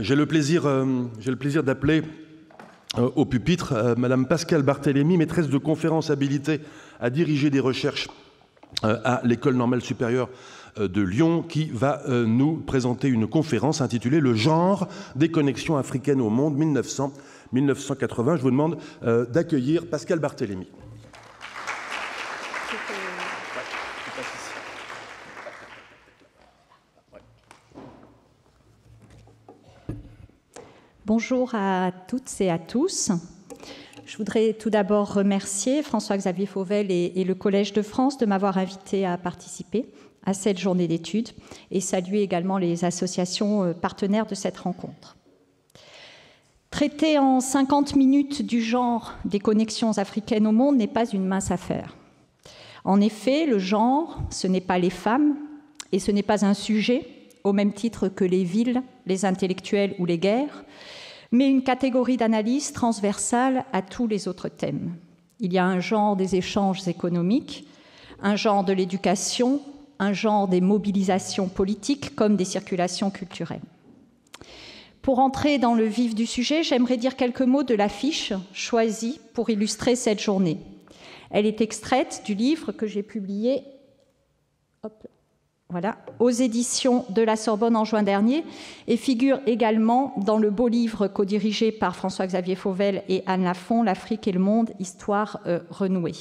J'ai le plaisir d'appeler au pupitre Madame Pascale Barthélémy, maîtresse de conférences habilitée à diriger des recherches à l'École normale supérieure de Lyon, qui va nous présenter une conférence intitulée « Le genre des connexions africaines au monde 1900-1980 ». Je vous demande d'accueillir Pascale Barthélémy. Bonjour à toutes et à tous. Je voudrais tout d'abord remercier François-Xavier Fauvel et le Collège de France de m'avoir invité à participer à cette journée d'études et saluer également les associations partenaires de cette rencontre. Traiter en 50 minutes du genre des connexions africaines au monde n'est pas une mince affaire. En effet, le genre, ce n'est pas les femmes et ce n'est pas un sujet, au même titre que les villes, les intellectuels ou les guerres, mais une catégorie d'analyse transversale à tous les autres thèmes. Il y a un genre des échanges économiques, un genre de l'éducation, un genre des mobilisations politiques comme des circulations culturelles. Pour entrer dans le vif du sujet, j'aimerais dire quelques mots de l'affiche choisie pour illustrer cette journée. Elle est extraite du livre que j'ai publié aux éditions de la Sorbonne en juin dernier et figure également dans le beau livre co-dirigé par François-Xavier Fauvel et Anne Lafont, L'Afrique et le monde, histoire renouée.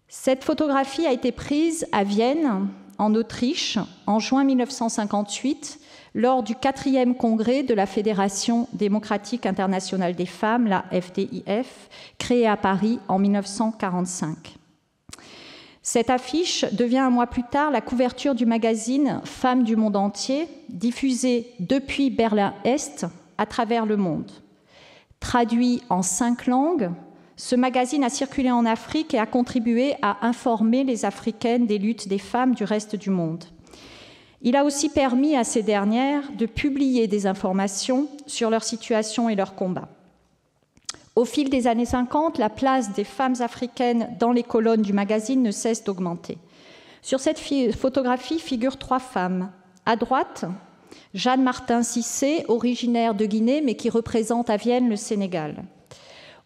Cette photographie a été prise à Vienne, en Autriche, en juin 1958, lors du 4e congrès de la Fédération démocratique internationale des femmes, la FDIF, créée à Paris en 1945. Cette affiche devient un mois plus tard la couverture du magazine Femmes du monde entier, diffusé depuis Berlin-Est à travers le monde. Traduit en 5 langues, ce magazine a circulé en Afrique et a contribué à informer les Africaines des luttes des femmes du reste du monde. Il a aussi permis à ces dernières de publier des informations sur leur situation et leurs combats. Au fil des années 50, la place des femmes africaines dans les colonnes du magazine ne cesse d'augmenter. Sur cette photographie figurent 3 femmes. À droite, Jeanne Martin Cissé, originaire de Guinée, mais qui représente à Vienne le Sénégal.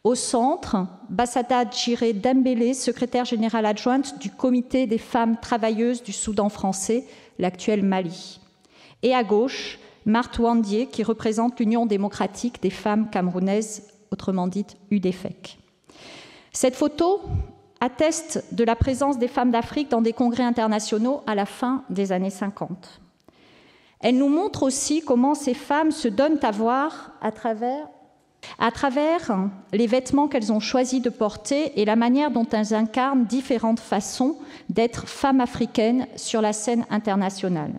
Au centre, Bassata Djiré Dembélé, secrétaire générale adjointe du Comité des femmes travailleuses du Soudan français, l'actuel Mali. Et à gauche, Marthe Wandier, qui représente l'Union démocratique des femmes camerounaises, autrement dite UDFEC. Cette photo atteste de la présence des femmes d'Afrique dans des congrès internationaux à la fin des années 50. Elle nous montre aussi comment ces femmes se donnent à voir à travers les vêtements qu'elles ont choisi de porter et la manière dont elles incarnent différentes façons d'être femmes africaines sur la scène internationale.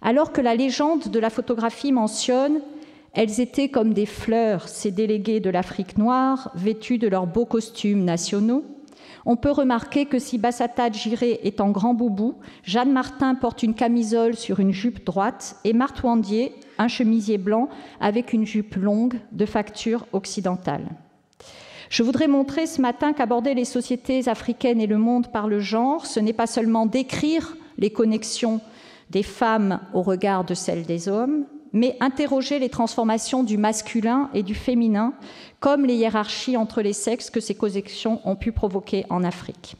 Alors que la légende de la photographie mentionne « Elles étaient comme des fleurs, ces déléguées de l'Afrique noire, vêtues de leurs beaux costumes nationaux », on peut remarquer que si Bassata Djiré est en grand boubou, Jeanne Martin porte une camisole sur une jupe droite et Marthe Wandier un chemisier blanc avec une jupe longue de facture occidentale. Je voudrais montrer ce matin qu'aborder les sociétés africaines et le monde par le genre, ce n'est pas seulement décrire les connexions des femmes au regard de celles des hommes, mais interroger les transformations du masculin et du féminin, comme les hiérarchies entre les sexes que ces connexions ont pu provoquer en Afrique.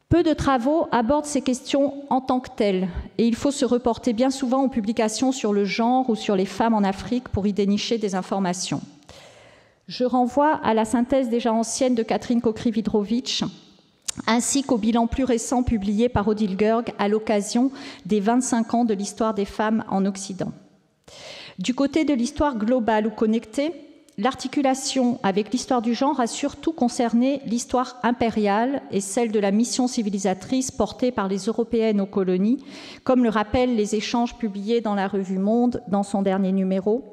Peu de travaux abordent ces questions en tant que telles, et il faut se reporter bien souvent aux publications sur le genre ou sur les femmes en Afrique pour y dénicher des informations. Je renvoie à la synthèse déjà ancienne de Catherine Kokrividrovitch, ainsi qu'au bilan plus récent publié par Odile Gerg à l'occasion des 25 ans de l'histoire des femmes en Occident. Du côté de l'histoire globale ou connectée, l'articulation avec l'histoire du genre a surtout concerné l'histoire impériale et celle de la mission civilisatrice portée par les Européennes aux colonies, comme le rappellent les échanges publiés dans la revue Monde dans son dernier numéro,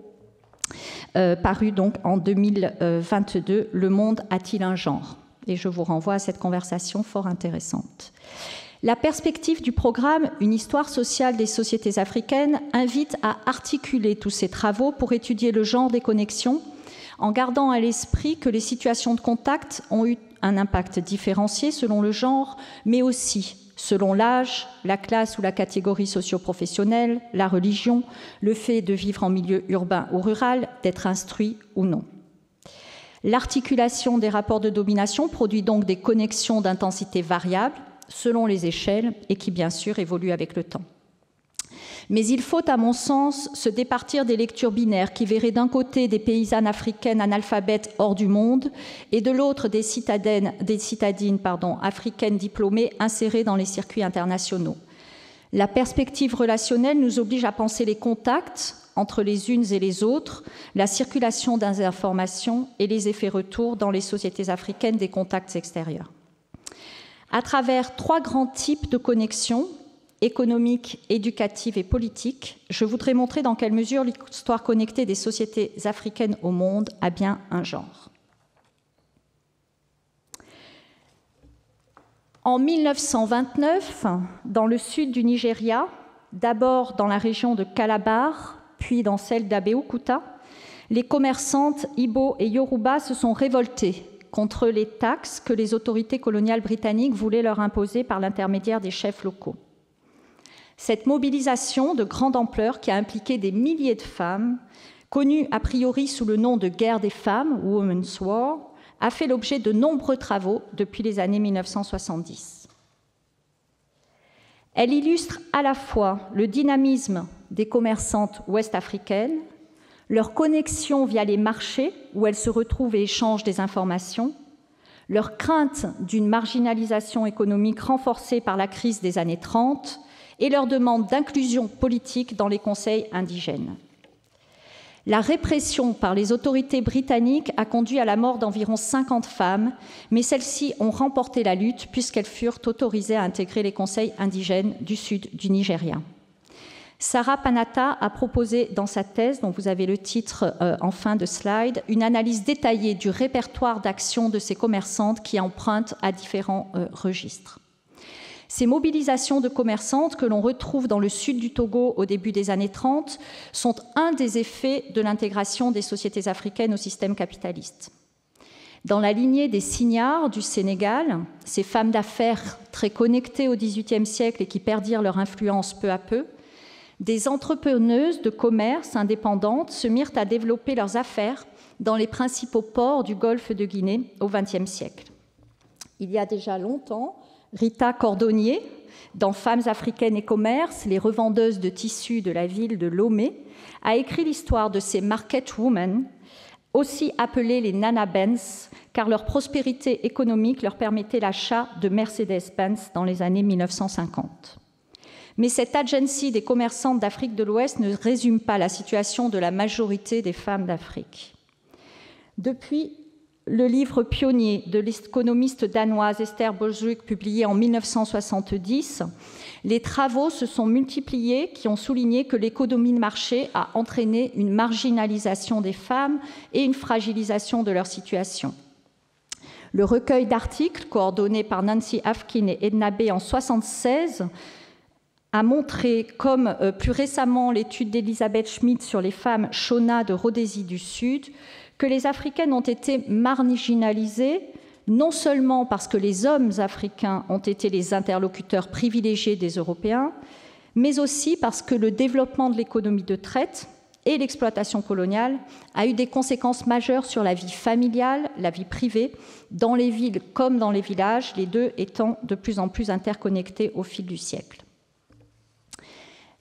paru donc en 2022, « Le monde a-t-il un genre ?» Et je vous renvoie à cette conversation fort intéressante. La perspective du programme « Une histoire sociale des sociétés africaines » invite à articuler tous ces travaux pour étudier le genre des connexions, en gardant à l'esprit que les situations de contact ont eu un impact différencié selon le genre, mais aussi selon l'âge, la classe ou la catégorie socio-professionnelle, la religion, le fait de vivre en milieu urbain ou rural, d'être instruit ou non. L'articulation des rapports de domination produit donc des connexions d'intensité variables selon les échelles et qui, bien sûr, évoluent avec le temps. Mais il faut, à mon sens, se départir des lectures binaires qui verraient d'un côté des paysannes africaines analphabètes hors du monde et de l'autre des citadines africaines diplômées insérées dans les circuits internationaux. La perspective relationnelle nous oblige à penser les contacts entre les unes et les autres, la circulation des informations et les effets retours dans les sociétés africaines des contacts extérieurs. À travers 3 grands types de connexions, économique, éducative et politique, je voudrais montrer dans quelle mesure l'histoire connectée des sociétés africaines au monde a bien un genre. En 1929, dans le sud du Nigeria, d'abord dans la région de Calabar, puis dans celle d'Abeokuta, les commerçantes Ibo et Yoruba se sont révoltées contre les taxes que les autorités coloniales britanniques voulaient leur imposer par l'intermédiaire des chefs locaux. Cette mobilisation de grande ampleur qui a impliqué des milliers de femmes, connues a priori sous le nom de guerre des femmes, Women's War, a fait l'objet de nombreux travaux depuis les années 1970. Elle illustre à la fois le dynamisme des commerçantes ouest-africaines, leur connexion via les marchés où elles se retrouvent et échangent des informations, leur crainte d'une marginalisation économique renforcée par la crise des années 30 et leur demande d'inclusion politique dans les conseils indigènes. La répression par les autorités britanniques a conduit à la mort d'environ 50 femmes, mais celles-ci ont remporté la lutte puisqu'elles furent autorisées à intégrer les conseils indigènes du sud du Nigeria. Sarah Panata a proposé dans sa thèse, dont vous avez le titre en fin de slide, une analyse détaillée du répertoire d'actions de ces commerçantes qui empruntent à différents registres. Ces mobilisations de commerçantes que l'on retrouve dans le sud du Togo au début des années 30 sont un des effets de l'intégration des sociétés africaines au système capitaliste. Dans la lignée des Signares du Sénégal, ces femmes d'affaires très connectées au XVIIIe siècle et qui perdirent leur influence peu à peu, des entrepreneuses de commerce indépendantes se mirent à développer leurs affaires dans les principaux ports du golfe de Guinée au XXe siècle. Il y a déjà longtemps, Rita Cordonnier, dans Femmes africaines et commerce, les revendeuses de tissus de la ville de Lomé, a écrit l'histoire de ces market women, aussi appelées les Nana Benz, car leur prospérité économique leur permettait l'achat de Mercedes-Benz dans les années 1950. Mais cette agency des commerçantes d'Afrique de l'Ouest ne résume pas la situation de la majorité des femmes d'Afrique. Depuis le livre pionnier de l'économiste danoise Esther Bolsvik, publié en 1970, les travaux se sont multipliés qui ont souligné que l'économie de marché a entraîné une marginalisation des femmes et une fragilisation de leur situation. Le recueil d'articles coordonné par Nancy Afkin et Edna Bey en 1976 a montré, comme plus récemment l'étude d'Elisabeth Schmidt sur les femmes Shona de Rhodésie du Sud, que les Africaines ont été marginalisées, non seulement parce que les hommes africains ont été les interlocuteurs privilégiés des Européens, mais aussi parce que le développement de l'économie de traite et l'exploitation coloniale a eu des conséquences majeures sur la vie familiale, la vie privée, dans les villes comme dans les villages, les deux étant de plus en plus interconnectés au fil du siècle.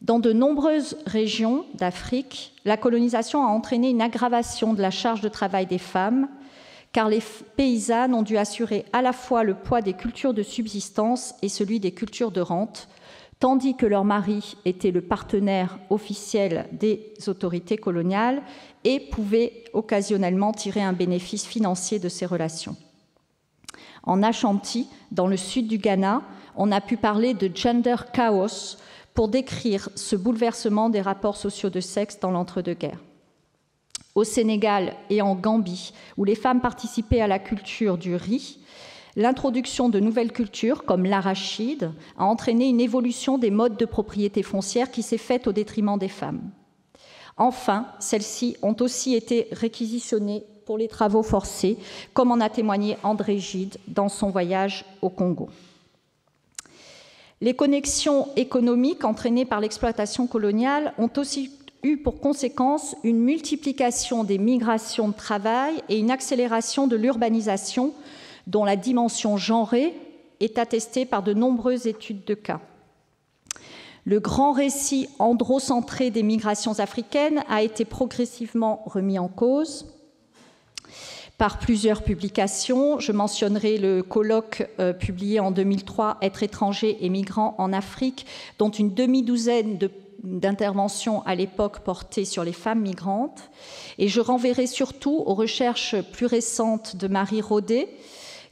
Dans de nombreuses régions d'Afrique, la colonisation a entraîné une aggravation de la charge de travail des femmes, car les paysannes ont dû assurer à la fois le poids des cultures de subsistance et celui des cultures de rente, tandis que leur mari était le partenaire officiel des autorités coloniales et pouvait occasionnellement tirer un bénéfice financier de ces relations. En Ashanti, dans le sud du Ghana, on a pu parler de gender chaos pour décrire ce bouleversement des rapports sociaux de sexe dans l'entre-deux-guerres. Au Sénégal et en Gambie, où les femmes participaient à la culture du riz, l'introduction de nouvelles cultures, comme l'arachide, a entraîné une évolution des modes de propriété foncière qui s'est faite au détriment des femmes. Enfin, celles-ci ont aussi été réquisitionnées pour les travaux forcés, comme en a témoigné André Gide dans son voyage au Congo. Les connexions économiques entraînées par l'exploitation coloniale ont aussi eu pour conséquence une multiplication des migrations de travail et une accélération de l'urbanisation dont la dimension genrée est attestée par de nombreuses études de cas. Le grand récit androcentré des migrations africaines a été progressivement remis en cause par plusieurs publications. Je mentionnerai le colloque publié en 2003 « Être étranger et migrant en Afrique », dont une demi-douzaine d'interventions à l'époque portées sur les femmes migrantes. Et je renverrai surtout aux recherches plus récentes de Marie Rodet,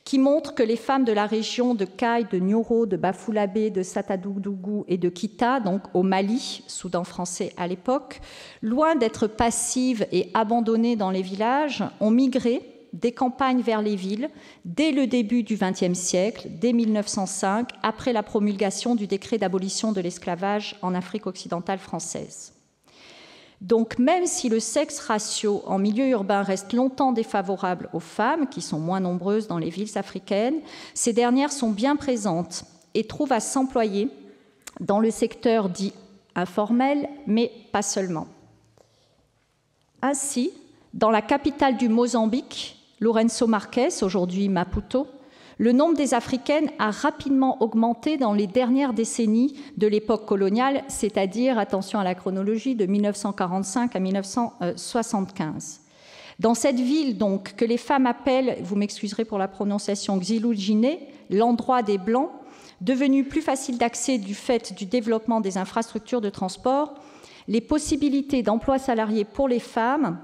qui montre que les femmes de la région de Kaï, de Nioro, de Bafoullabé, de Satadougou et de Kita, donc au Mali, Soudan français à l'époque, loin d'être passives et abandonnées dans les villages, ont migré des campagnes vers les villes dès le début du XXe siècle, dès 1905, après la promulgation du décret d'abolition de l'esclavage en Afrique occidentale française. Donc, même si le sexe ratio en milieu urbain reste longtemps défavorable aux femmes, qui sont moins nombreuses dans les villes africaines, ces dernières sont bien présentes et trouvent à s'employer dans le secteur dit informel, mais pas seulement. Ainsi, dans la capitale du Mozambique, Lourenço Marques, aujourd'hui Maputo, le nombre des Africaines a rapidement augmenté dans les dernières décennies de l'époque coloniale, c'est-à-dire, attention à la chronologie, de 1945 à 1975. Dans cette ville, donc, que les femmes appellent, vous m'excuserez pour la prononciation, Xilou-Djiné, l'endroit des Blancs, devenu plus facile d'accès du fait du développement des infrastructures de transport, les possibilités d'emploi salarié pour les femmes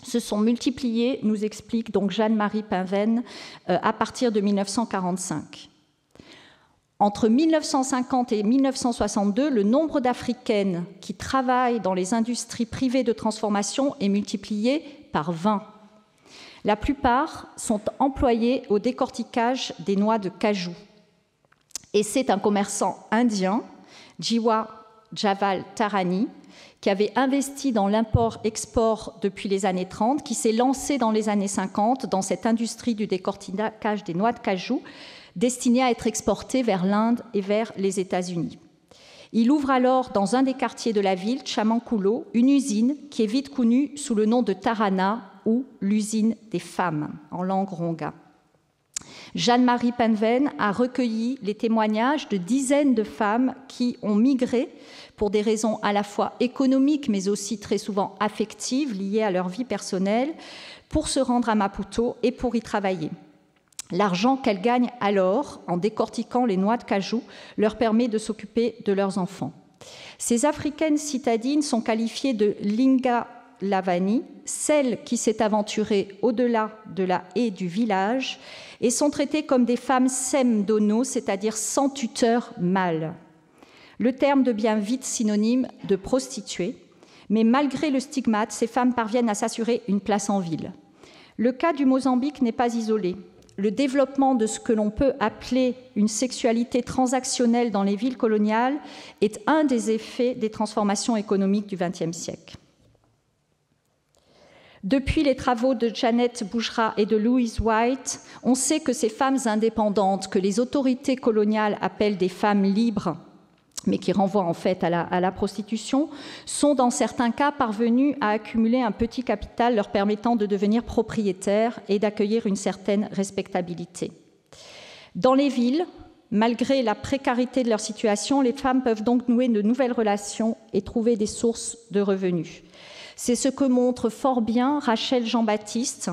se sont multipliées, nous explique donc Jeanne-Marie Pinven, à partir de 1945. Entre 1950 et 1962, le nombre d'Africaines qui travaillent dans les industries privées de transformation est multiplié par 20. La plupart sont employées au décortiquage des noix de cajou. Et c'est un commerçant indien, Jiwa Javal Tarani, qui avait investi dans l'import-export depuis les années 30, qui s'est lancé dans les années 50 dans cette industrie du décortiquage des noix de cajou, destinée à être exportée vers l'Inde et vers les États-Unis. Il ouvre alors dans un des quartiers de la ville, Chamankulo, une usine qui est vite connue sous le nom de Tarana, ou l'usine des femmes, en langue ronga. Jeanne-Marie Pinven a recueilli les témoignages de dizaines de femmes qui ont migré pour des raisons à la fois économiques, mais aussi très souvent affectives, liées à leur vie personnelle, pour se rendre à Maputo et pour y travailler. L'argent qu'elles gagnent alors, en décortiquant les noix de cajou, leur permet de s'occuper de leurs enfants. Ces Africaines citadines sont qualifiées de Linga Lavani, celle qui s'est aventurée au-delà de la haie du village, et sont traitées comme des femmes semdono, c'est-à-dire sans tuteur mâle. Le terme devient vite synonyme de prostituée, mais malgré le stigmate, ces femmes parviennent à s'assurer une place en ville. Le cas du Mozambique n'est pas isolé. Le développement de ce que l'on peut appeler une sexualité transactionnelle dans les villes coloniales est un des effets des transformations économiques du XXe siècle. Depuis les travaux de Janet Boujra et de Louise White, on sait que ces femmes indépendantes, que les autorités coloniales appellent des femmes libres, mais qui renvoient en fait à la prostitution, sont dans certains cas parvenues à accumuler un petit capital leur permettant de devenir propriétaires et d'accueillir une certaine respectabilité. Dans les villes, malgré la précarité de leur situation, les femmes peuvent donc nouer de nouvelles relations et trouver des sources de revenus. C'est ce que montre fort bien Rachel Jean-Baptiste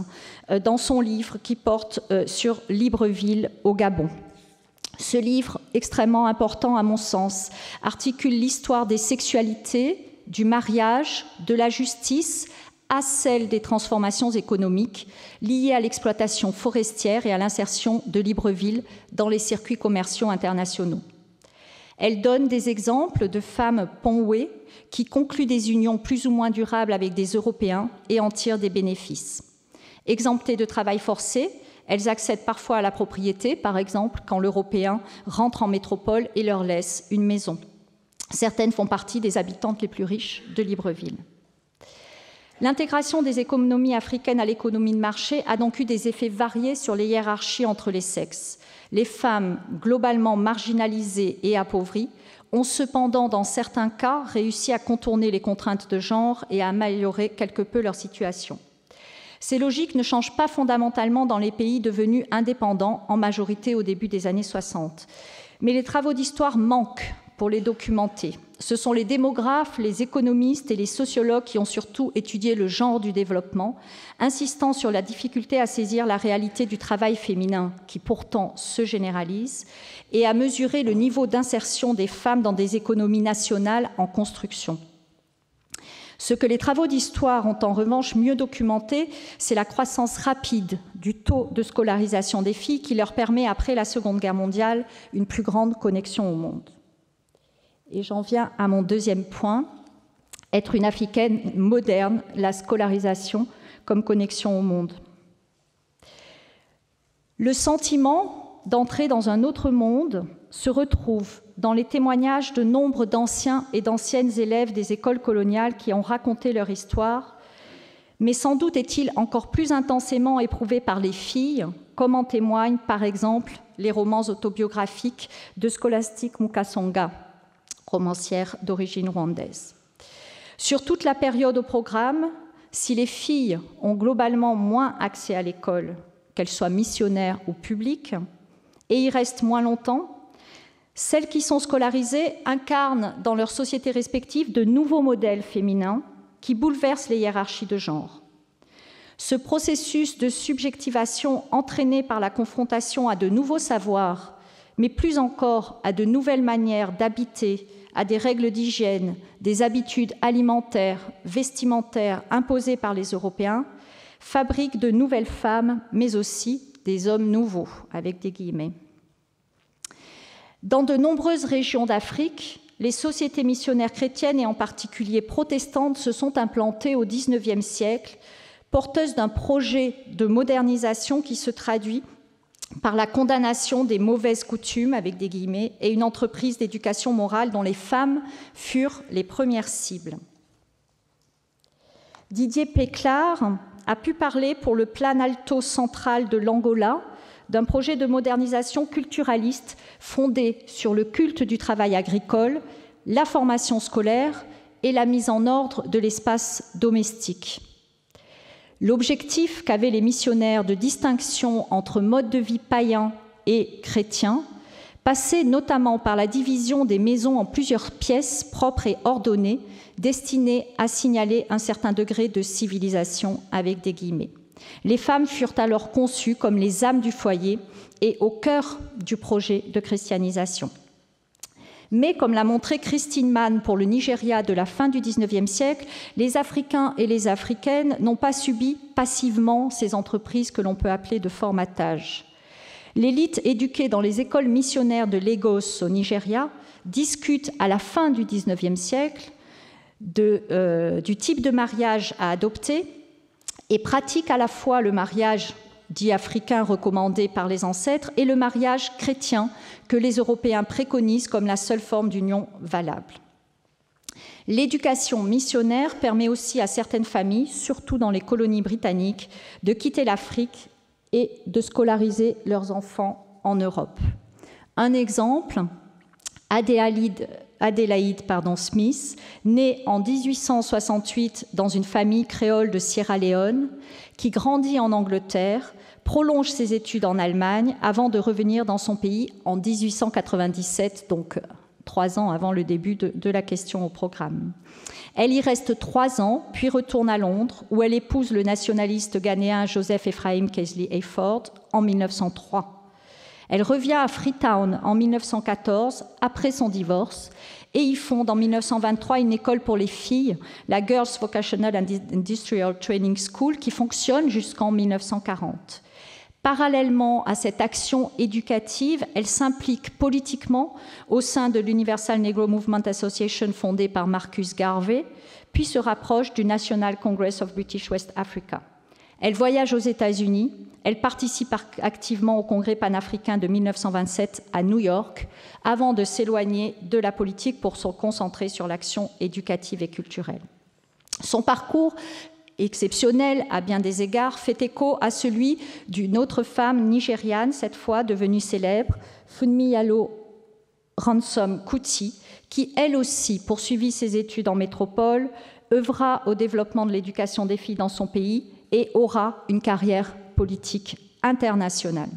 dans son livre qui porte sur Libreville au Gabon. Ce livre, extrêmement important à mon sens, articule l'histoire des sexualités, du mariage, de la justice, à celle des transformations économiques liées à l'exploitation forestière et à l'insertion de Libreville dans les circuits commerciaux internationaux. Elle donne des exemples de femmes ponouées qui concluent des unions plus ou moins durables avec des Européens et en tirent des bénéfices. Exemptées de travail forcé, elles accèdent parfois à la propriété, par exemple quand l'Européen rentre en métropole et leur laisse une maison. Certaines font partie des habitantes les plus riches de Libreville. L'intégration des économies africaines à l'économie de marché a donc eu des effets variés sur les hiérarchies entre les sexes. Les femmes, globalement marginalisées et appauvries, ont cependant, dans certains cas, réussi à contourner les contraintes de genre et à améliorer quelque peu leur situation. Ces logiques ne changent pas fondamentalement dans les pays devenus indépendants, en majorité au début des années 60. Mais les travaux d'histoire manquent pour les documenter. Ce sont les démographes, les économistes et les sociologues qui ont surtout étudié le genre du développement, insistant sur la difficulté à saisir la réalité du travail féminin, qui pourtant se généralise, et à mesurer le niveau d'insertion des femmes dans des économies nationales en construction. Ce que les travaux d'histoire ont en revanche mieux documenté, c'est la croissance rapide du taux de scolarisation des filles qui leur permet, après la Seconde Guerre mondiale, une plus grande connexion au monde. Et j'en viens à mon deuxième point, être une Africaine moderne, la scolarisation comme connexion au monde. Le sentiment d'entrer dans un autre monde se retrouve dans les témoignages de nombre d'anciens et d'anciennes élèves des écoles coloniales qui ont raconté leur histoire, mais sans doute est-il encore plus intensément éprouvé par les filles, comme en témoignent par exemple les romans autobiographiques de Scholastique Mukasonga, romancière d'origine rwandaise. Sur toute la période au programme, si les filles ont globalement moins accès à l'école, qu'elles soient missionnaires ou publiques, et y restent moins longtemps, celles qui sont scolarisées incarnent dans leurs sociétés respectives de nouveaux modèles féminins qui bouleversent les hiérarchies de genre. Ce processus de subjectivation entraîné par la confrontation à de nouveaux savoirs, mais plus encore à de nouvelles manières d'habiter, à des règles d'hygiène, des habitudes alimentaires, vestimentaires imposées par les Européens, fabrique de nouvelles femmes, mais aussi des hommes nouveaux, avec des guillemets. Dans de nombreuses régions d'Afrique, les sociétés missionnaires chrétiennes et en particulier protestantes se sont implantées au XIXe siècle, porteuses d'un projet de modernisation qui se traduit par la condamnation des mauvaises coutumes, avec des guillemets, et une entreprise d'éducation morale dont les femmes furent les premières cibles. Didier Péclar a pu parler pour le Planalto central de l'Angola d'un projet de modernisation culturaliste fondé sur le culte du travail agricole, la formation scolaire et la mise en ordre de l'espace domestique. L'objectif qu'avaient les missionnaires de distinction entre mode de vie païen et chrétien passait notamment par la division des maisons en plusieurs pièces propres et ordonnées, destinées à signaler un certain degré de civilisation, avec des guillemets. Les femmes furent alors conçues comme les âmes du foyer et au cœur du projet de christianisation. Mais, comme l'a montré Christine Mann pour le Nigeria de la fin du XIXe siècle, les Africains et les Africaines n'ont pas subi passivement ces entreprises que l'on peut appeler de formatage. L'élite éduquée dans les écoles missionnaires de Lagos au Nigeria discute à la fin du XIXe siècle du type de mariage à adopter et pratique à la fois le mariage dit africain recommandé par les ancêtres et le mariage chrétien que les Européens préconisent comme la seule forme d'union valable. L'éducation missionnaire permet aussi à certaines familles, surtout dans les colonies britanniques, de quitter l'Afrique et de scolariser leurs enfants en Europe. Un exemple, Adélaïde Smith, née en 1868 dans une famille créole de Sierra Leone, qui grandit en Angleterre, prolonge ses études en Allemagne avant de revenir dans son pays en 1897, donc 3 ans avant le début de la question au programme. Elle y reste 3 ans, puis retourne à Londres, où elle épouse le nationaliste ghanéen Joseph Ephraim Kingsley Hayford en 1903. Elle revient à Freetown en 1914, après son divorce, et y fonde en 1923 une école pour les filles, la Girls Vocational and Industrial Training School, qui fonctionne jusqu'en 1940. Parallèlement à cette action éducative, elle s'implique politiquement au sein de l'Universal Negro Movement Association fondée par Marcus Garvey, puis se rapproche du National Congress of British West Africa. Elle voyage aux États-Unis, elle participe activement au Congrès panafricain de 1927 à New York, avant de s'éloigner de la politique pour se concentrer sur l'action éducative et culturelle. Son parcours exceptionnel à bien des égards, fait écho à celui d'une autre femme nigériane, cette fois devenue célèbre, Funmilayo Ransome Kuti, qui elle aussi poursuivit ses études en métropole, œuvra au développement de l'éducation des filles dans son pays et aura une carrière politique internationale.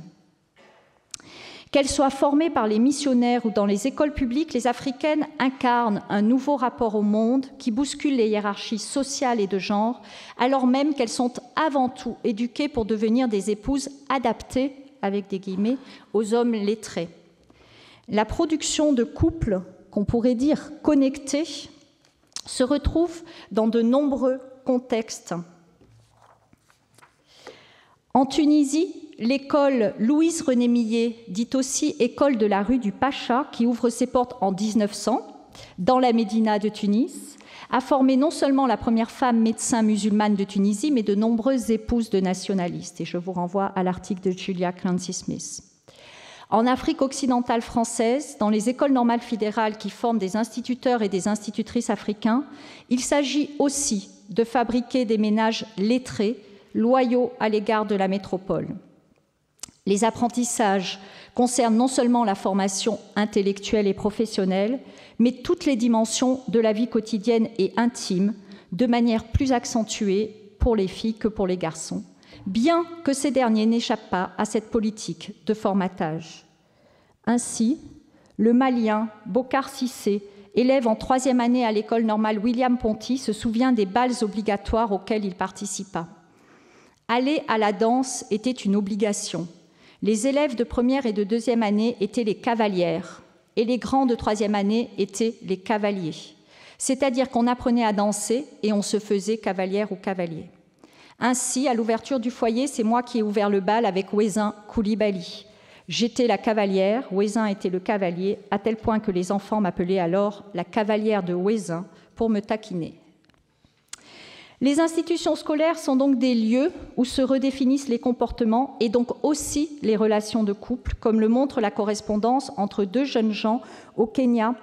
Qu'elles soient formées par les missionnaires ou dans les écoles publiques, les Africaines incarnent un nouveau rapport au monde qui bouscule les hiérarchies sociales et de genre, alors même qu'elles sont avant tout éduquées pour devenir des épouses adaptées, avec des guillemets, aux hommes lettrés. La production de couples, qu'on pourrait dire connectés, se retrouve dans de nombreux contextes. En Tunisie, l'école Louise-Renée Millet, dite aussi école de la rue du Pacha, qui ouvre ses portes en 1900, dans la Médina de Tunis, a formé non seulement la première femme médecin musulmane de Tunisie, mais de nombreuses épouses de nationalistes. Et je vous renvoie à l'article de Julia Clancy-Smith. En Afrique occidentale française, dans les écoles normales fédérales qui forment des instituteurs et des institutrices africains, il s'agit aussi de fabriquer des ménages lettrés, loyaux à l'égard de la métropole. Les apprentissages concernent non seulement la formation intellectuelle et professionnelle, mais toutes les dimensions de la vie quotidienne et intime, de manière plus accentuée pour les filles que pour les garçons, bien que ces derniers n'échappent pas à cette politique de formatage. Ainsi, le Malien Bokar Cissé, élève en 3e année à l'école normale William-Ponty, se souvient des bals obligatoires auxquels il participa. Aller à la danse était une obligation. Les élèves de 1e et de 2e année étaient les cavalières et les grands de 3e année étaient les cavaliers. C'est-à-dire qu'on apprenait à danser et on se faisait cavalière ou cavalier. Ainsi, à l'ouverture du foyer, c'est moi qui ai ouvert le bal avec Ouezin Koulibaly. J'étais la cavalière, Ouezin était le cavalier, à tel point que les enfants m'appelaient alors la cavalière de Ouezin pour me taquiner. Les institutions scolaires sont donc des lieux où se redéfinissent les comportements et donc aussi les relations de couple, comme le montre la correspondance entre 2 jeunes gens au Kenya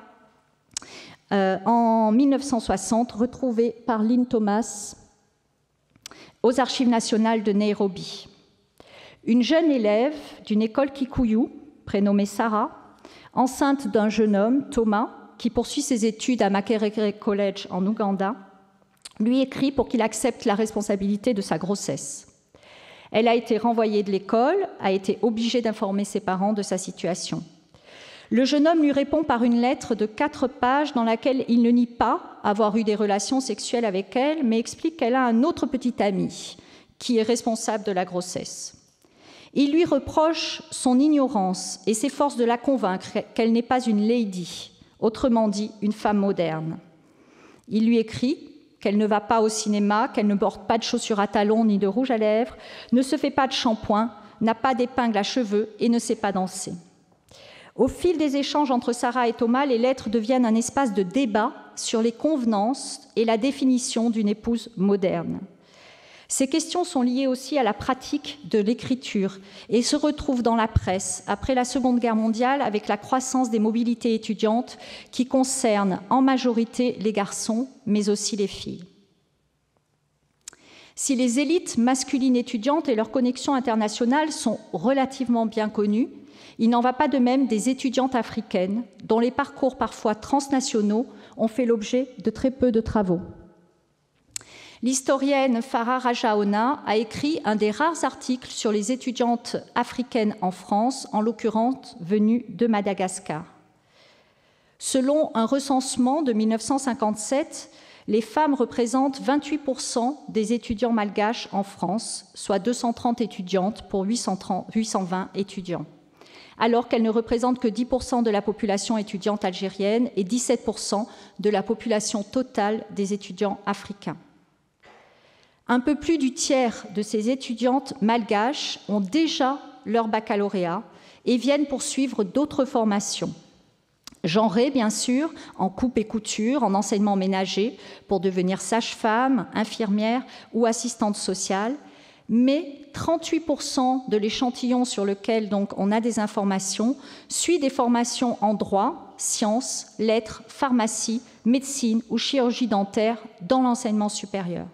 en 1960, retrouvée par Lynn Thomas aux Archives nationales de Nairobi. Une jeune élève d'une école Kikuyu, prénommée Sarah, enceinte d'un jeune homme, Thomas, qui poursuit ses études à Makerere College en Ouganda, lui écrit pour qu'il accepte la responsabilité de sa grossesse. Elle a été renvoyée de l'école, a été obligée d'informer ses parents de sa situation. Le jeune homme lui répond par une lettre de 4 pages dans laquelle il ne nie pas avoir eu des relations sexuelles avec elle, mais explique qu'elle a un autre petit ami qui est responsable de la grossesse. Il lui reproche son ignorance et s'efforce de la convaincre qu'elle n'est pas une lady, autrement dit une femme moderne. Il lui écrit qu'elle ne va pas au cinéma, qu'elle ne porte pas de chaussures à talons ni de rouge à lèvres, ne se fait pas de shampoing, n'a pas d'épingle à cheveux et ne sait pas danser. Au fil des échanges entre Sarah et Thomas, les lettres deviennent un espace de débat sur les convenances et la définition d'une épouse moderne. Ces questions sont liées aussi à la pratique de l'écriture et se retrouvent dans la presse après la Seconde Guerre mondiale avec la croissance des mobilités étudiantes qui concernent en majorité les garçons, mais aussi les filles. Si les élites masculines étudiantes et leurs connexions internationales sont relativement bien connues, il n'en va pas de même des étudiantes africaines dont les parcours parfois transnationaux ont fait l'objet de très peu de travaux. L'historienne Farah Rajaona a écrit un des rares articles sur les étudiantes africaines en France, en l'occurrence venues de Madagascar. Selon un recensement de 1957, les femmes représentent 28% des étudiants malgaches en France, soit 230 étudiantes pour 820 étudiants, alors qu'elles ne représentent que 10% de la population étudiante algérienne et 17% de la population totale des étudiants africains. Un peu plus du tiers de ces étudiantes malgaches ont déjà leur baccalauréat et viennent poursuivre d'autres formations. Genrées, bien sûr, en coupe et couture, en enseignement ménager, pour devenir sage-femme, infirmière ou assistante sociale, mais 38% de l'échantillon sur lequel donc, on a des informations suit des formations en droit, sciences, lettres, pharmacie, médecine ou chirurgie dentaire dans l'enseignement supérieur.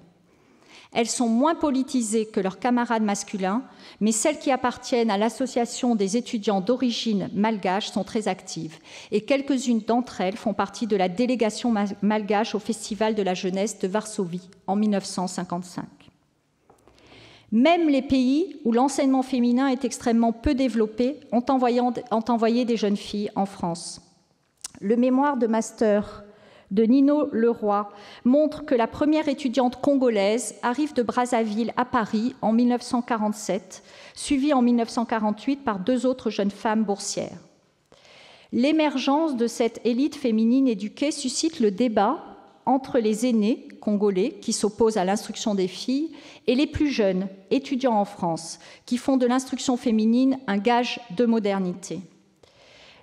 Elles sont moins politisées que leurs camarades masculins, mais celles qui appartiennent à l'association des étudiants d'origine malgache sont très actives. Et quelques-unes d'entre elles font partie de la délégation malgache au Festival de la jeunesse de Varsovie en 1955. Même les pays où l'enseignement féminin est extrêmement peu développé ont envoyé des jeunes filles en France. Le mémoire de master de Nino Leroy montre que la première étudiante congolaise arrive de Brazzaville à Paris en 1947, suivie en 1948 par 2 autres jeunes femmes boursières. L'émergence de cette élite féminine éduquée suscite le débat entre les aînés congolais, qui s'opposent à l'instruction des filles, et les plus jeunes, étudiants en France, qui font de l'instruction féminine un gage de modernité.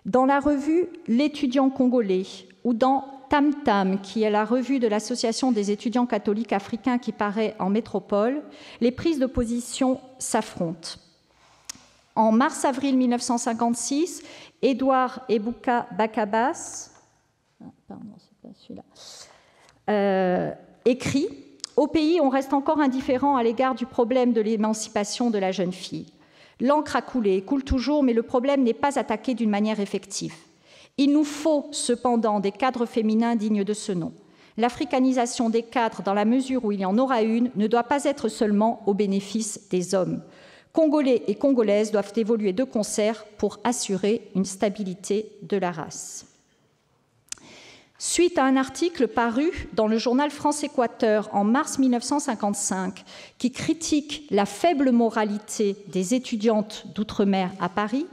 Dans la revue L'étudiant congolais ou dans Tam Tam, qui est la revue de l'Association des étudiants catholiques africains qui paraît en métropole, les prises de position s'affrontent. En mars-avril 1956, Édouard Ebouka Bakabas écrit « Au pays, on reste encore indifférent à l'égard du problème de l'émancipation de la jeune fille. L'encre a coulé et coule toujours, mais le problème n'est pas attaqué d'une manière effective. Il nous faut cependant des cadres féminins dignes de ce nom. L'africanisation des cadres, dans la mesure où il y en aura une, ne doit pas être seulement au bénéfice des hommes. Congolais et Congolaises doivent évoluer de concert pour assurer une stabilité de la race. » Suite à un article paru dans le journal France-Équateur en mars 1955 qui critique la faible moralité des étudiantes d'outre-mer à Paris,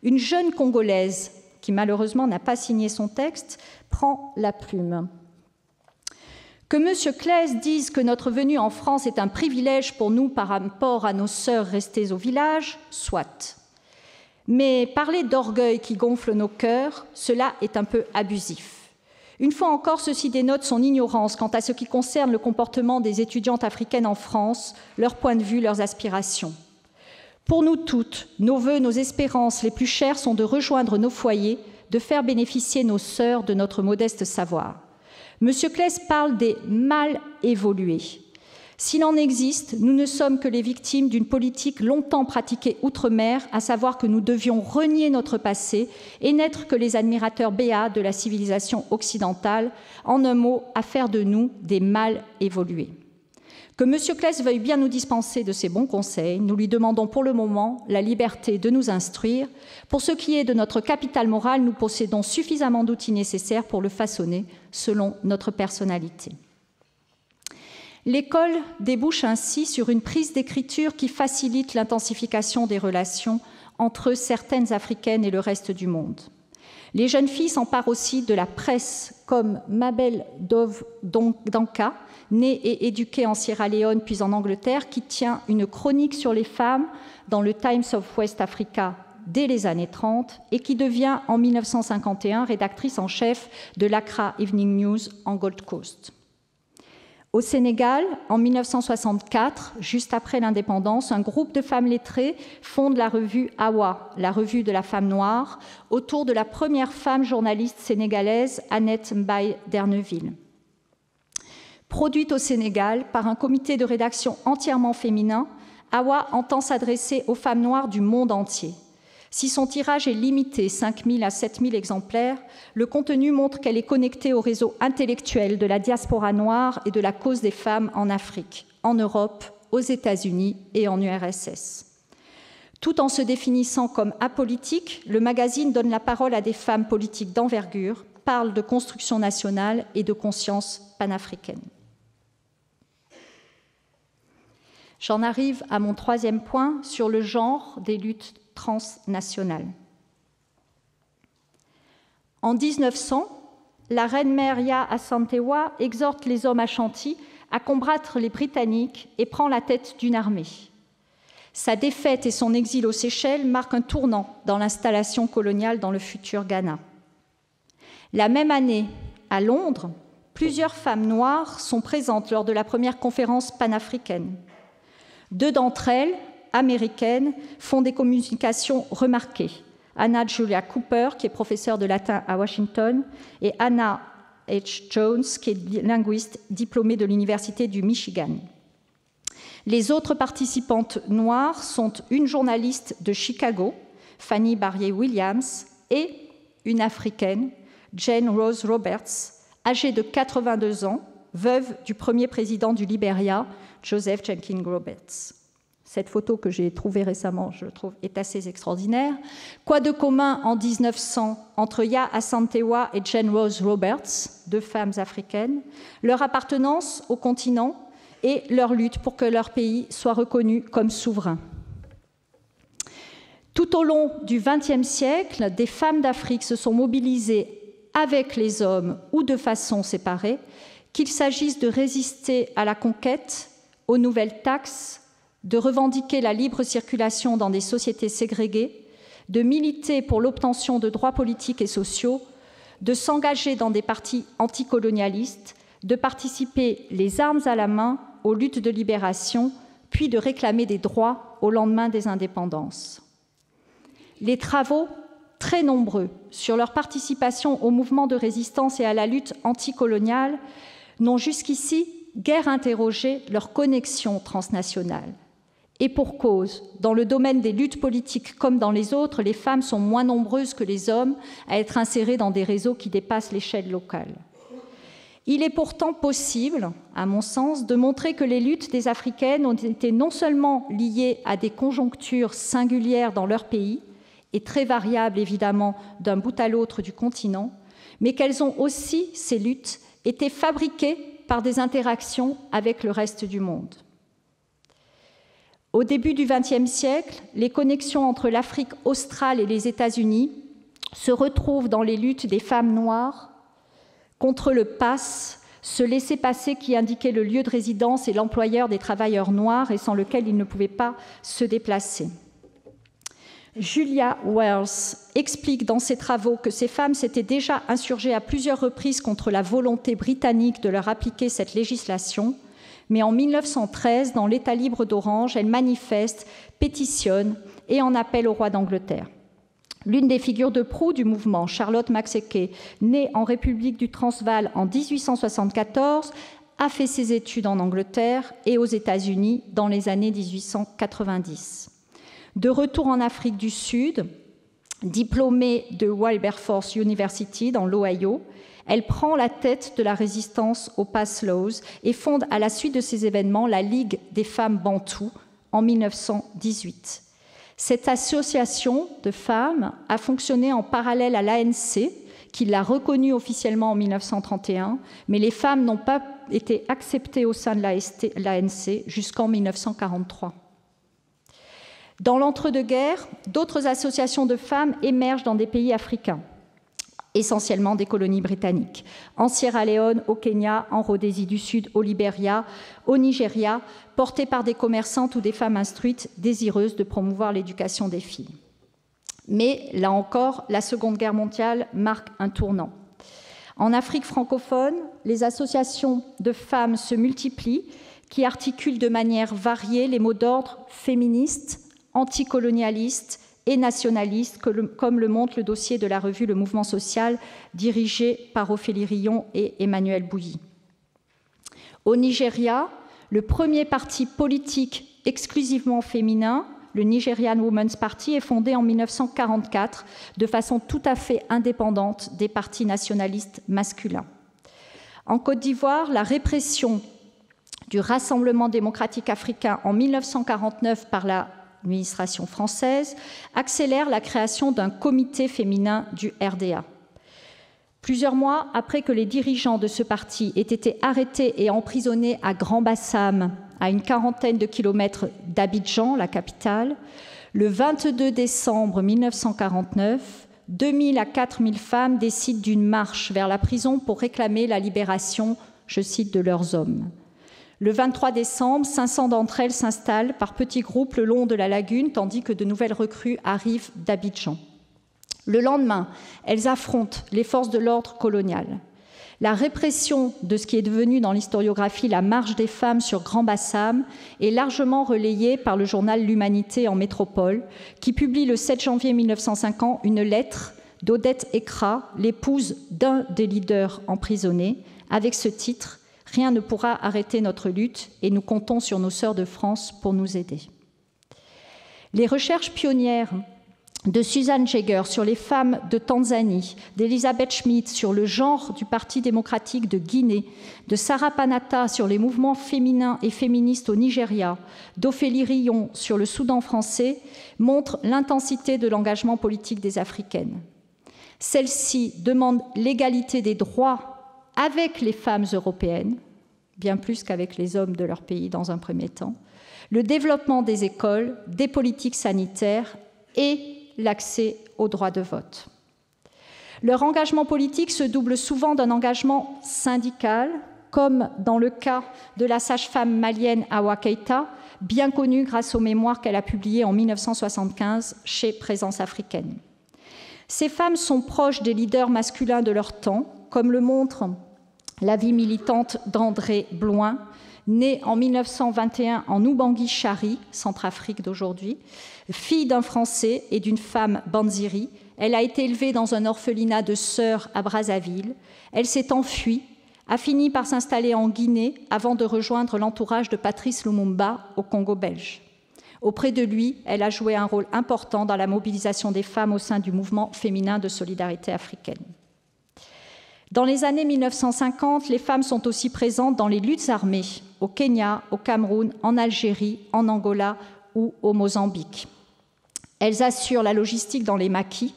une jeune Congolaise, qui malheureusement n'a pas signé son texte, prend la plume. Que M. Claes dise que notre venue en France est un privilège pour nous par rapport à nos sœurs restées au village, soit. Mais parler d'orgueil qui gonfle nos cœurs, cela est un peu abusif. Une fois encore, ceci dénote son ignorance quant à ce qui concerne le comportement des étudiantes africaines en France, leur point de vue, leurs aspirations. Pour nous toutes, nos vœux, nos espérances les plus chères sont de rejoindre nos foyers, de faire bénéficier nos sœurs de notre modeste savoir. M. Claes parle des mal évolués. S'il en existe, nous ne sommes que les victimes d'une politique longtemps pratiquée outre-mer, à savoir que nous devions renier notre passé et n'être que les admirateurs béats de la civilisation occidentale, en un mot, à faire de nous des mal évolués. Que M. Claes veuille bien nous dispenser de ses bons conseils, nous lui demandons pour le moment la liberté de nous instruire. Pour ce qui est de notre capital moral, nous possédons suffisamment d'outils nécessaires pour le façonner selon notre personnalité. L'école débouche ainsi sur une prise d'écriture qui facilite l'intensification des relations entre certaines Africaines et le reste du monde. Les jeunes filles s'emparent aussi de la presse, comme Mabel Dove Danka, née et éduquée en Sierra Leone puis en Angleterre, qui tient une chronique sur les femmes dans le Times of West Africa dès les années 30 et qui devient en 1951 rédactrice en chef de l'Accra Evening News en Gold Coast. Au Sénégal, en 1964, juste après l'indépendance, un groupe de femmes lettrées fonde la revue Awa, la revue de la femme noire, autour de la première femme journaliste sénégalaise, Annette Mbaye d'Erneville. Produite au Sénégal par un comité de rédaction entièrement féminin, Awa entend s'adresser aux femmes noires du monde entier. Si son tirage est limité, 5 000 à 7 000 exemplaires, le contenu montre qu'elle est connectée au réseau intellectuel de la diaspora noire et de la cause des femmes en Afrique, en Europe, aux États-Unis et en URSS. Tout en se définissant comme apolitique, le magazine donne la parole à des femmes politiques d'envergure, parle de construction nationale et de conscience panafricaine. J'en arrive à mon troisième point sur le genre des luttes transnationales. En 1900, la reine-mère Yaa Asantewaa exhorte les hommes Ashanti à combattre les Britanniques et prend la tête d'une armée. Sa défaite et son exil aux Seychelles marquent un tournant dans l'installation coloniale dans le futur Ghana. La même année, à Londres, plusieurs femmes noires sont présentes lors de la première conférence panafricaine. 2 d'entre elles, américaines, font des communications remarquées. Anna Julia Cooper, qui est professeure de latin à Washington, et Anna H. Jones, qui est linguiste diplômée de l'Université du Michigan. Les autres participantes noires sont une journaliste de Chicago, Fanny Barrier-Williams, et une africaine, Jane Rose Roberts, âgée de 82 ans, veuve du premier président du Libéria, Joseph Jenkins Roberts. Cette photo que j'ai trouvée récemment, je trouve, est assez extraordinaire. Quoi de commun en 1900 entre Yaa Asantewaa et Jane Rose Roberts, deux femmes africaines, leur appartenance au continent et leur lutte pour que leur pays soit reconnu comme souverain. Tout au long du XXe siècle, des femmes d'Afrique se sont mobilisées avec les hommes ou de façon séparée, qu'il s'agisse de résister à la conquête, aux nouvelles taxes, de revendiquer la libre circulation dans des sociétés ségrégées, de militer pour l'obtention de droits politiques et sociaux, de s'engager dans des partis anticolonialistes, de participer les armes à la main aux luttes de libération, puis de réclamer des droits au lendemain des indépendances. Les travaux, très nombreux, sur leur participation au mouvement de résistance et à la lutte anticoloniale n'ont jusqu'ici guère interrogé leur connexion transnationale. Et pour cause, dans le domaine des luttes politiques comme dans les autres, les femmes sont moins nombreuses que les hommes à être insérées dans des réseaux qui dépassent l'échelle locale. Il est pourtant possible, à mon sens, de montrer que les luttes des Africaines ont été non seulement liées à des conjonctures singulières dans leur pays, et très variables évidemment d'un bout à l'autre du continent, mais qu'elles ont aussi, ces luttes, été fabriquées par des interactions avec le reste du monde. Au début du XXe siècle, les connexions entre l'Afrique australe et les États-Unis se retrouvent dans les luttes des femmes noires contre le pass, ce laissez-passer qui indiquait le lieu de résidence et l'employeur des travailleurs noirs et sans lequel ils ne pouvaient pas se déplacer. Julia Wells explique dans ses travaux que ces femmes s'étaient déjà insurgées à plusieurs reprises contre la volonté britannique de leur appliquer cette législation, mais en 1913, dans l'État libre d'Orange, elles manifestent, pétitionnent et en appellent au roi d'Angleterre. L'une des figures de proue du mouvement, Charlotte Maxeke, née en République du Transvaal en 1874, a fait ses études en Angleterre et aux États-Unis dans les années 1890. De retour en Afrique du Sud, diplômée de Wilberforce University dans l'Ohio, elle prend la tête de la résistance aux Pass Laws et fonde à la suite de ces événements la Ligue des femmes bantoues en 1918. Cette association de femmes a fonctionné en parallèle à l'ANC, qui l'a reconnue officiellement en 1931, mais les femmes n'ont pas été acceptées au sein de l'ANC jusqu'en 1943. Dans l'entre-deux-guerres, d'autres associations de femmes émergent dans des pays africains, essentiellement des colonies britanniques, en Sierra Leone, au Kenya, en Rhodésie du Sud, au Libéria, au Nigeria, portées par des commerçantes ou des femmes instruites désireuses de promouvoir l'éducation des filles. Mais, là encore, la Seconde Guerre mondiale marque un tournant. En Afrique francophone, les associations de femmes se multiplient, qui articulent de manière variée les mots d'ordre féministes, anticolonialistes et nationalistes, comme le montre le dossier de la revue Le Mouvement social, dirigé par Ophélie Rillon et Emmanuel Bouilly. Au Nigeria, le premier parti politique exclusivement féminin, le Nigerian Women's Party, est fondé en 1944 de façon tout à fait indépendante des partis nationalistes masculins. En Côte d'Ivoire, la répression du Rassemblement démocratique africain en 1949 par l'administration française accélère la création d'un comité féminin du RDA. Plusieurs mois après que les dirigeants de ce parti aient été arrêtés et emprisonnés à Grand-Bassam, à une quarantaine de kilomètres d'Abidjan, la capitale, le 22 décembre 1949, 2000 à 4000 femmes décident d'une marche vers la prison pour réclamer la libération, je cite, de leurs hommes. Le 23 décembre, 500 d'entre elles s'installent par petits groupes le long de la lagune, tandis que de nouvelles recrues arrivent d'Abidjan. Le lendemain, elles affrontent les forces de l'ordre colonial. La répression de ce qui est devenu dans l'historiographie la marche des femmes sur Grand-Bassam est largement relayée par le journal L'Humanité en métropole, qui publie le 7 janvier 1950 une lettre d'Odette Ekra, l'épouse d'un des leaders emprisonnés, avec ce titre: Rien ne pourra arrêter notre lutte et nous comptons sur nos sœurs de France pour nous aider. Les recherches pionnières de Susan Jaeger sur les femmes de Tanzanie, d'Elisabeth Schmidt sur le genre du Parti démocratique de Guinée, de Sarah Panata sur les mouvements féminins et féministes au Nigeria, d'Ophélie Rillon sur le Soudan français, montrent l'intensité de l'engagement politique des Africaines. Celles-ci demandent l'égalité des droits avec les femmes européennes, bien plus qu'avec les hommes de leur pays dans un premier temps, le développement des écoles, des politiques sanitaires et l'accès au droit de vote. Leur engagement politique se double souvent d'un engagement syndical, comme dans le cas de la sage-femme malienne Awa Keïta, bien connue grâce aux mémoires qu'elle a publiées en 1975 chez Présence africaine. Ces femmes sont proches des leaders masculins de leur temps, comme le montre la vie militante d'André Bloin, née en 1921 en Ubangui-Chari, Centrafrique d'aujourd'hui. Fille d'un Français et d'une femme Banziri, elle a été élevée dans un orphelinat de sœurs à Brazzaville. Elle s'est enfuie, a fini par s'installer en Guinée avant de rejoindre l'entourage de Patrice Lumumba au Congo belge. Auprès de lui, elle a joué un rôle important dans la mobilisation des femmes au sein du mouvement féminin de solidarité africaine. Dans les années 1950, les femmes sont aussi présentes dans les luttes armées, au Kenya, au Cameroun, en Algérie, en Angola ou au Mozambique. Elles assurent la logistique dans les maquis,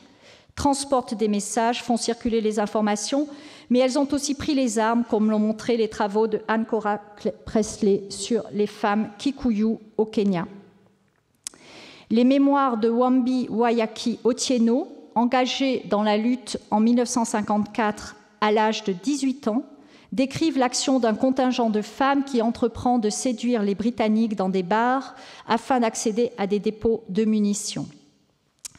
transportent des messages, font circuler les informations, mais elles ont aussi pris les armes, comme l'ont montré les travaux de Anne Cora Presley sur les femmes Kikuyu au Kenya. Les mémoires de Wambi Wayaki Otieno, engagée dans la lutte en 1954 à l'âge de 18 ans, décrivent l'action d'un contingent de femmes qui entreprend de séduire les Britanniques dans des bars afin d'accéder à des dépôts de munitions.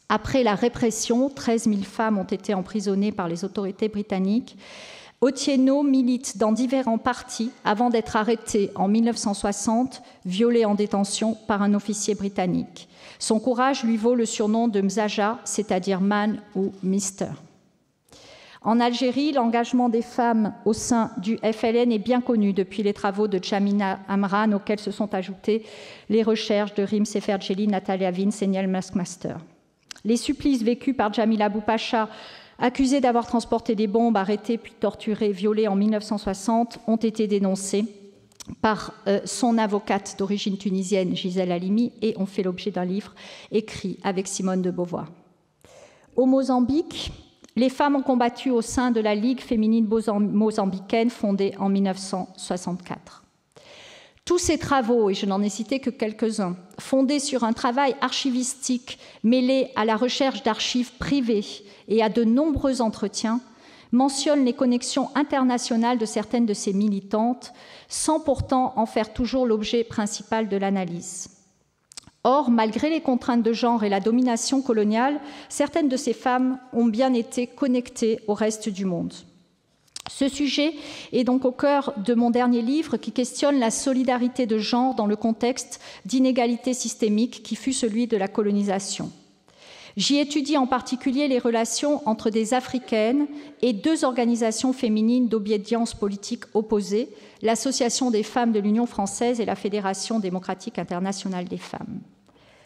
Après la répression, 13 000 femmes ont été emprisonnées par les autorités britanniques. Otieno milite dans différents partis avant d'être arrêtée en 1960, violée en détention par un officier britannique. Son courage lui vaut le surnom de Mzaja, c'est-à-dire man ou mister. En Algérie, l'engagement des femmes au sein du FLN est bien connu depuis les travaux de Djamina Amran, auxquels se sont ajoutées les recherches de Rim Seferjeli, Natalia Vince et Niel Maskmaster. Les supplices vécus par Djamila Boupacha, accusée d'avoir transporté des bombes, arrêtée puis torturée, violée en 1960, ont été dénoncés par son avocate d'origine tunisienne, Gisèle Halimi, et ont fait l'objet d'un livre écrit avec Simone de Beauvoir. Au Mozambique, les femmes ont combattu au sein de la Ligue féminine mozambicaine fondée en 1964. Tous ces travaux, et je n'en ai cité que quelques-uns, fondés sur un travail archivistique mêlé à la recherche d'archives privées et à de nombreux entretiens, mentionnent les connexions internationales de certaines de ces militantes, sans pourtant en faire toujours l'objet principal de l'analyse. Or, malgré les contraintes de genre et la domination coloniale, certaines de ces femmes ont bien été connectées au reste du monde. Ce sujet est donc au cœur de mon dernier livre qui questionne la solidarité de genre dans le contexte d'inégalité systémique qui fut celui de la colonisation. J'y étudie en particulier les relations entre des Africaines et deux organisations féminines d'obédience politique opposées, l'Association des femmes de l'Union française et la Fédération démocratique internationale des femmes.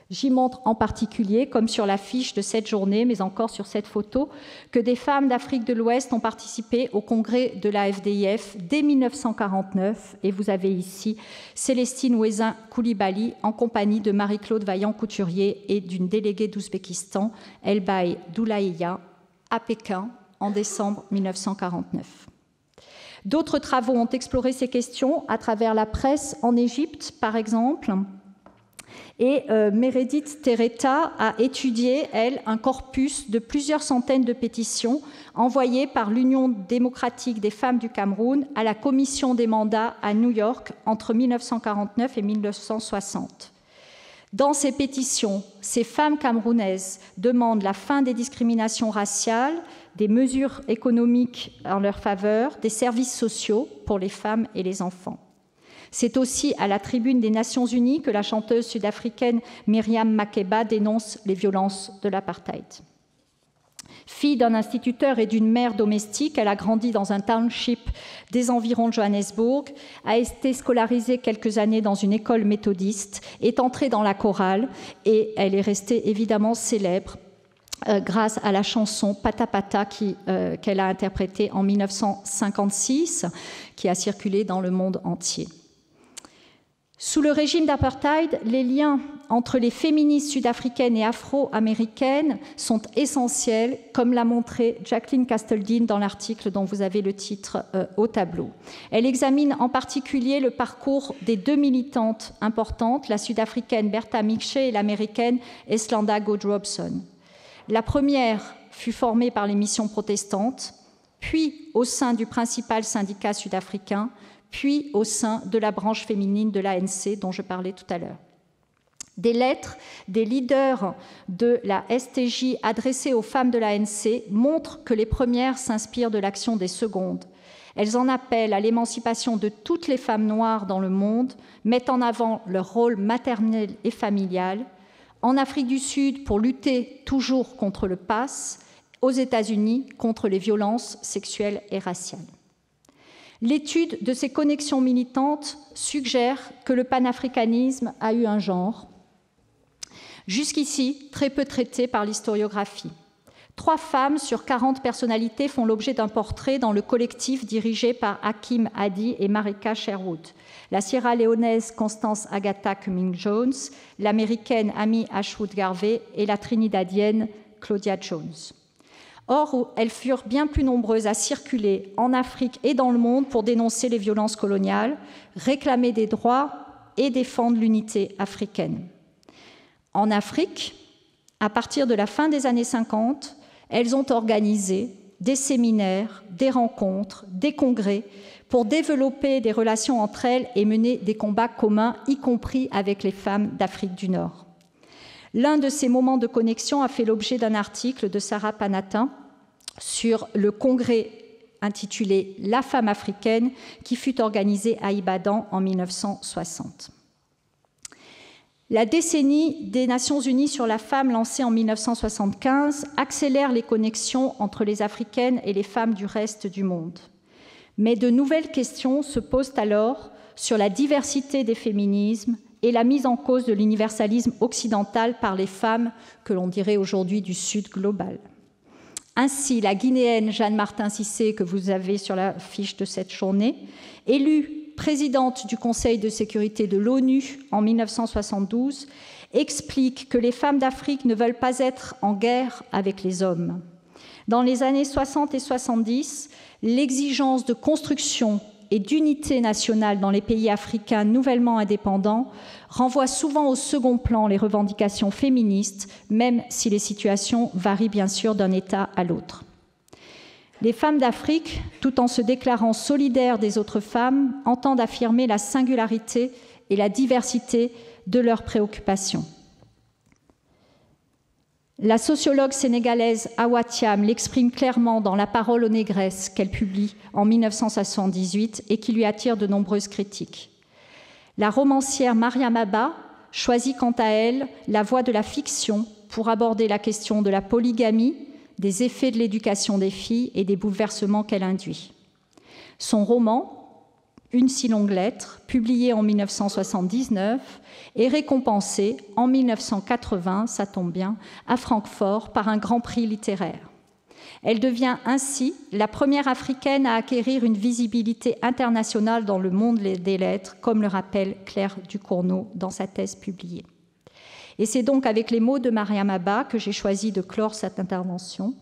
J'y montre en particulier, comme sur l'affiche de cette journée, mais encore sur cette photo, que des femmes d'Afrique de l'Ouest ont participé au congrès de la FDIF dès 1949. Et vous avez ici Célestine Ouezin Koulibaly en compagnie de Marie-Claude Vaillant-Couturier et d'une déléguée d'Ouzbékistan, Elbaï Doulaïa, à Pékin en décembre 1949. D'autres travaux ont exploré ces questions à travers la presse en Égypte, par exemple. Et Meredith Tereta a étudié, elle, un corpus de plusieurs centaines de pétitions envoyées par l'Union démocratique des femmes du Cameroun à la Commission des mandats à New York entre 1949 et 1960. Dans ces pétitions, ces femmes camerounaises demandent la fin des discriminations raciales, des mesures économiques en leur faveur, des services sociaux pour les femmes et les enfants. C'est aussi à la tribune des Nations Unies que la chanteuse sud-africaine Myriam Makeba dénonce les violences de l'apartheid. Fille d'un instituteur et d'une mère domestique, elle a grandi dans un township des environs de Johannesburg, a été scolarisée quelques années dans une école méthodiste, est entrée dans la chorale et elle est restée évidemment célèbre grâce à la chanson Pata Pata qu'elle a interprétée en 1956, qui a circulé dans le monde entier. Sous le régime d'apartheid, les liens entre les féministes sud-africaines et afro-américaines sont essentiels, comme l'a montré Jacqueline Casteldine dans l'article dont vous avez le titre au tableau. Elle examine en particulier le parcours des deux militantes importantes, la sud-africaine Bertha Mitchell et l'américaine Eslanda Goode-Robson. La première fut formée par les missions protestantes, puis au sein du principal syndicat sud-africain, puis au sein de la branche féminine de l'ANC dont je parlais tout à l'heure. Des lettres des leaders de la STJ adressées aux femmes de l'ANC montrent que les premières s'inspirent de l'action des secondes. Elles en appellent à l'émancipation de toutes les femmes noires dans le monde, mettent en avant leur rôle maternel et familial. En Afrique du Sud, pour lutter toujours contre le PASS, aux États-Unis, contre les violences sexuelles et raciales. L'étude de ces connexions militantes suggère que le panafricanisme a eu un genre, jusqu'ici très peu traité par l'historiographie. 3 femmes sur 40 personnalités font l'objet d'un portrait dans le collectif dirigé par Hakim Hadi et Marika Sherwood. La sierra-léonaise Constance Agatha Cumming-Jones, l'américaine Amy Ashwood Garvey et la trinidadienne Claudia Jones. Or, elles furent bien plus nombreuses à circuler en Afrique et dans le monde pour dénoncer les violences coloniales, réclamer des droits et défendre l'unité africaine. En Afrique, à partir de la fin des années 50, elles ont organisé des séminaires, des rencontres, des congrès pour développer des relations entre elles et mener des combats communs, y compris avec les femmes d'Afrique du Nord. L'un de ces moments de connexion a fait l'objet d'un article de Sarah Panatin sur le congrès intitulé « La femme africaine » qui fut organisé à Ibadan en 1960. La décennie des Nations Unies sur la femme lancée en 1975 accélère les connexions entre les Africaines et les femmes du reste du monde. Mais de nouvelles questions se posent alors sur la diversité des féminismes et la mise en cause de l'universalisme occidental par les femmes que l'on dirait aujourd'hui du Sud global. Ainsi, la Guinéenne Jeanne Martin Cissé, que vous avez sur la fiche de cette journée, élue présidente du Conseil de sécurité de l'ONU en 1972, explique que les femmes d'Afrique ne veulent pas être en guerre avec les hommes. Dans les années 60 et 70, l'exigence de construction et d'unité nationale dans les pays africains nouvellement indépendants renvoie souvent au second plan les revendications féministes, même si les situations varient bien sûr d'un État à l'autre. Les femmes d'Afrique, tout en se déclarant solidaires des autres femmes, entendent affirmer la singularité et la diversité de leurs préoccupations. La sociologue sénégalaise Awa Thiam l'exprime clairement dans La parole aux négresses qu'elle publie en 1978 et qui lui attire de nombreuses critiques. La romancière Mariam Abba choisit quant à elle la voie de la fiction pour aborder la question de la polygamie, des effets de l'éducation des filles et des bouleversements qu'elle induit. Son roman, Une si longue lettre, publié en 1979, est récompensé en 1980, ça tombe bien, à Francfort par un grand prix littéraire. Elle devient ainsi la première africaine à acquérir une visibilité internationale dans le monde des lettres, comme le rappelle Claire Ducournau dans sa thèse publiée. Et c'est donc avec les mots de Mariam Abba que j'ai choisi de clore cette intervention.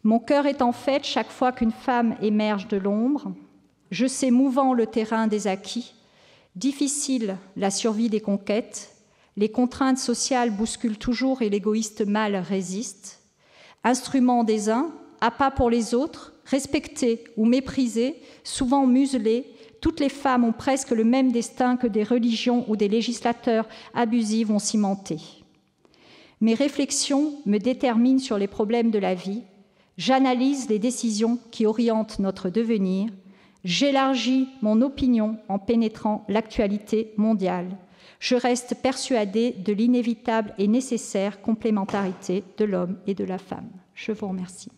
Mon cœur est en fête chaque fois qu'une femme émerge de l'ombre. Je sais mouvant le terrain des acquis, difficile la survie des conquêtes, les contraintes sociales bousculent toujours et l'égoïste mâle résiste. Instrument des uns, appât pour les autres, respectés ou méprisés, souvent muselés, toutes les femmes ont presque le même destin que des religions ou des législateurs abusifs ont cimenté. Mes réflexions me déterminent sur les problèmes de la vie, j'analyse les décisions qui orientent notre devenir, j'élargis mon opinion en pénétrant l'actualité mondiale. je reste persuadée de l'inévitable et nécessaire complémentarité de l'homme et de la femme. Je vous remercie.